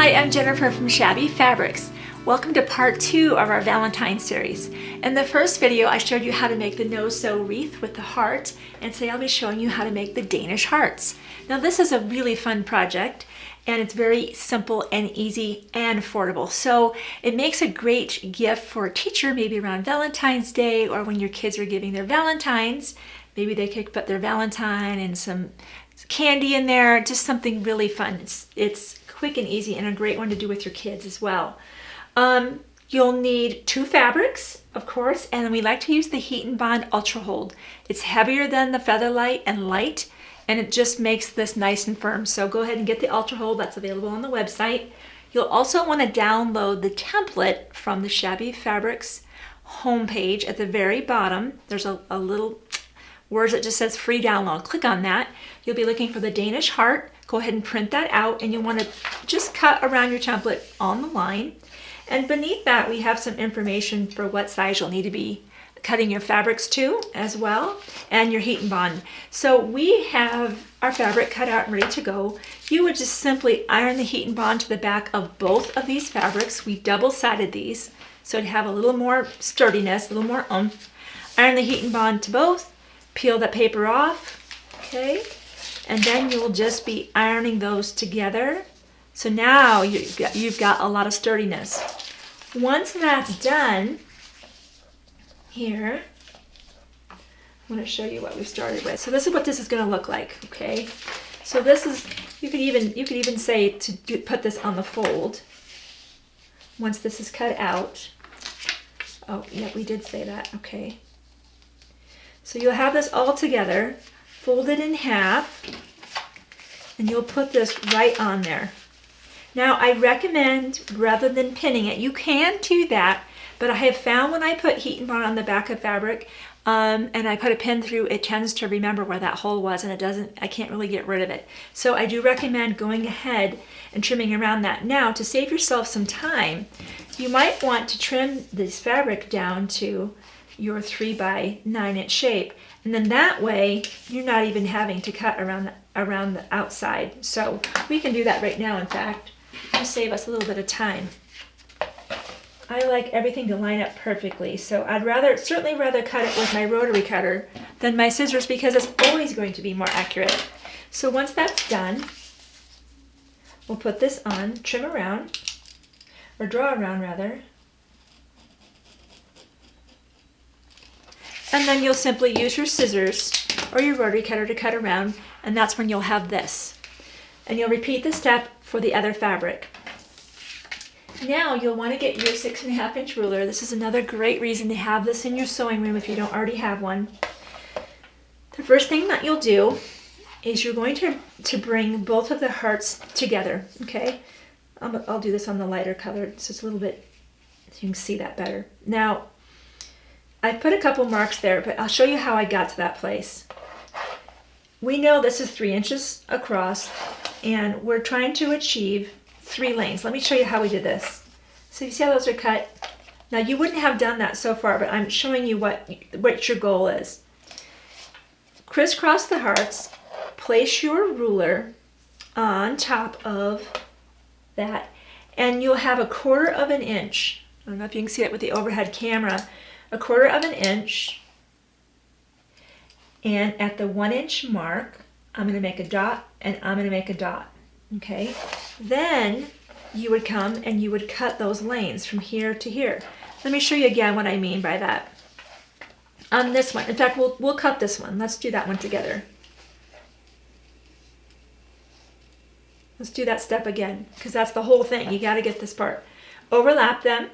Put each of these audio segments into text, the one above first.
Hi, I'm Jennifer from Shabby Fabrics. Welcome to part 2 of our Valentine series. In the first video, I showed you how to make the no-sew wreath with the heart, and today I'll be showing you how to make the Danish hearts. Now this is a really fun project, and it's very simple and easy and affordable. So it makes a great gift for a teacher, maybe around Valentine's Day or when your kids are giving their Valentines. Maybe they could put their Valentine and some candy in there, just something really fun. It's quick and easy and a great one to do with your kids as well. You'll need 2 fabrics, of course, and we like to use the Heat and Bond Ultra Hold. It's heavier than the Featherlight and light, and it just makes this nice and firm. So go ahead and get the Ultra Hold. That's available on the website. You'll also want to download the template from the Shabby Fabrics homepage. At the very bottom, there's a little words that just says free download. Click on that. You'll be looking for the Danish Heart. Go ahead and print that out, and you'll want to just cut around your template on the line. And beneath that, we have some information for what size you'll need to be cutting your fabrics to as well, and your Heat and Bond. So we have our fabric cut out and ready to go. You would just simply iron the Heat and Bond to the back of both of these fabrics. We double-sided these, so to have a little more sturdiness, a little more oomph. Iron the Heat and Bond to both, peel the paper off, okay? And then you'll just be ironing those together. So now you've got a lot of sturdiness. Once that's done, here, I want to show you what we started with. So this is what this is going to look like, okay? So this is, you could even say to put this on the fold. Once this is cut out. Oh, yeah, we did say that, okay. So you'll have this all together, folded in half, and you'll put this right on there. Now I recommend, rather than pinning it, you can do that, but I have found when I put Heat and Bond on the back of fabric, and I put a pin through, it tends to remember where that hole was, and I can't really get rid of it. So I do recommend going ahead and trimming around that. Now, to save yourself some time, you might want to trim this fabric down to your 3 by 9 inch shape, and then that way you're not even having to cut around the outside. So we can do that right now, in fact, to save us a little bit of time. I like everything to line up perfectly, so I'd certainly rather cut it with my rotary cutter than my scissors, because it's always going to be more accurate. So once that's done, we'll put this on, trim around, or draw around rather, and then you'll simply use your scissors or your rotary cutter to cut around, and that's when you'll have this. And you'll repeat the step for the other fabric. Now you'll want to get your 6.5 inch ruler. This is another great reason to have this in your sewing room if you don't already have one. The first thing that you'll do is you're going to bring both of the hearts together, okay? I'll do this on the lighter color so it's a little bit, so you can see that better. Now, I put a couple marks there, but I'll show you how I got to that place. We know this is 3 inches across, and we're trying to achieve 3 lanes. Let me show you how we did this. So you see how those are cut? Now you wouldn't have done that so far, but I'm showing you what your goal is. Crisscross the hearts, place your ruler on top of that, and you'll have 1/4 inch. I don't know if you can see it with the overhead camera. 1/4 inch, and at the 1 inch mark, I'm going to make a dot, and I'm going to make a dot, okay? Then you would come and you would cut those lanes from here to here. Let me show you again what I mean by that. On this one, in fact, we'll cut this one. Let's do that one together. Let's do that step again, because that's the whole thing. You got to get this part. Overlap them.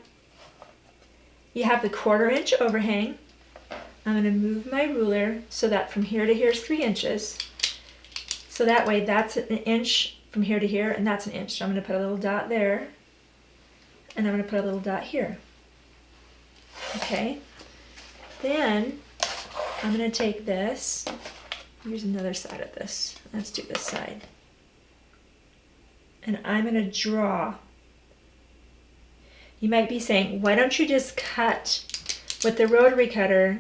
You have the 1/4 inch overhang. I'm going to move my ruler so that from here to here is 3 inches. So that way that's 1 inch from here to here, and that's 1 inch. So I'm going to put a little dot there, and I'm going to put a little dot here. Okay. Then I'm going to take this. Here's another side of this. Let's do this side. And I'm going to draw. You might be saying, why don't you just cut with the rotary cutter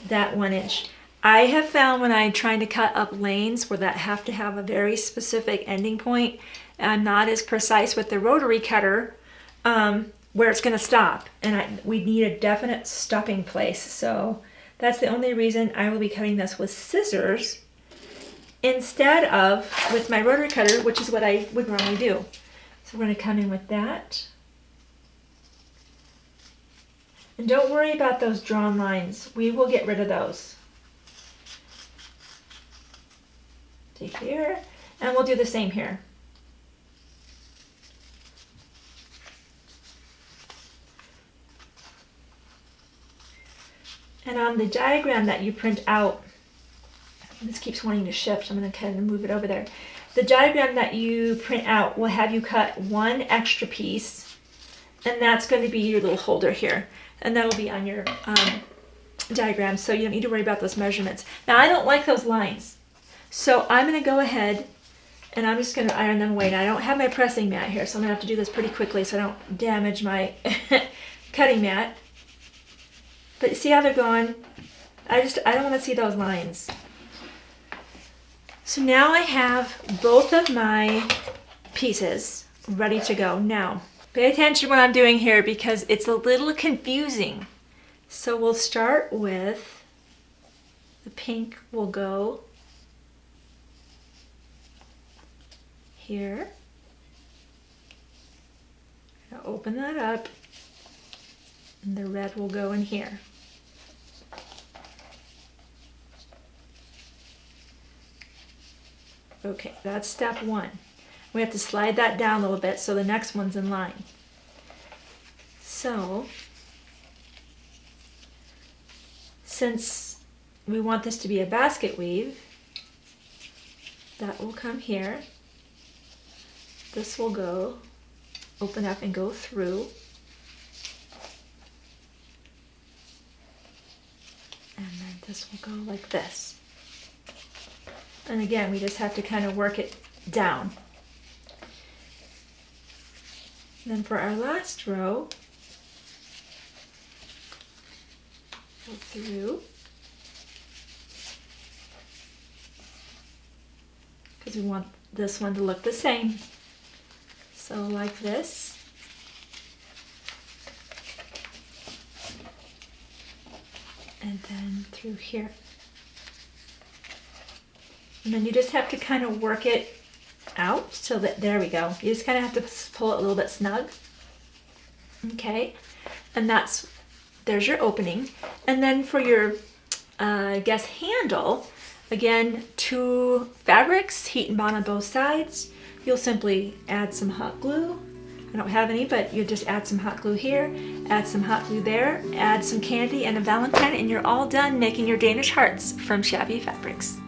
that 1 inch? I have found when I'm trying to cut up lanes where that have to have a very specific ending point, I'm not as precise with the rotary cutter where it's going to stop, and we need a definite stopping place. So that's the only reason I will be cutting this with scissors instead of with my rotary cutter, which is what I would normally do. So we're going to come in with that. And don't worry about those drawn lines. We will get rid of those. To here, and we'll do the same here. And on the diagram that you print out, this keeps wanting to shift, so I'm going to kind of move it over there. The diagram that you print out will have you cut one extra piece, and that's going to be your little holder here. And that'll be on your diagram, so you don't need to worry about those measurements. Now, I don't like those lines, so I'm going to go ahead and I'm just going to iron them away. Now, I don't have my pressing mat here, so I'm going to have to do this pretty quickly so I don't damage my cutting mat. But see how they're going? I don't want to see those lines. So now I have both of my pieces ready to go. Now, pay attention to what I'm doing here because it's a little confusing. So we'll start with the pink will go here. I'll open that up, and the red will go in here. Okay, that's step one. We have to slide that down a little bit so the next one's in line. So, since we want this to be a basket weave, that will come here. This will go, open up and go through. And then this will go like this. And again, we just have to kind of work it down. Then for our last row, go through, because we want this one to look the same. So like this. And then through here. And then you just have to kind of work it out so that, there we go. You just kind of have to pull it a little bit snug. Okay, and there's your opening. And then for your, I guess, handle, again, 2 fabrics, heat and bond on both sides. You'll simply add some hot glue. I don't have any, but you just add some hot glue here, add some hot glue there, add some candy and a Valentine, and you're all done making your Danish hearts from Shabby Fabrics.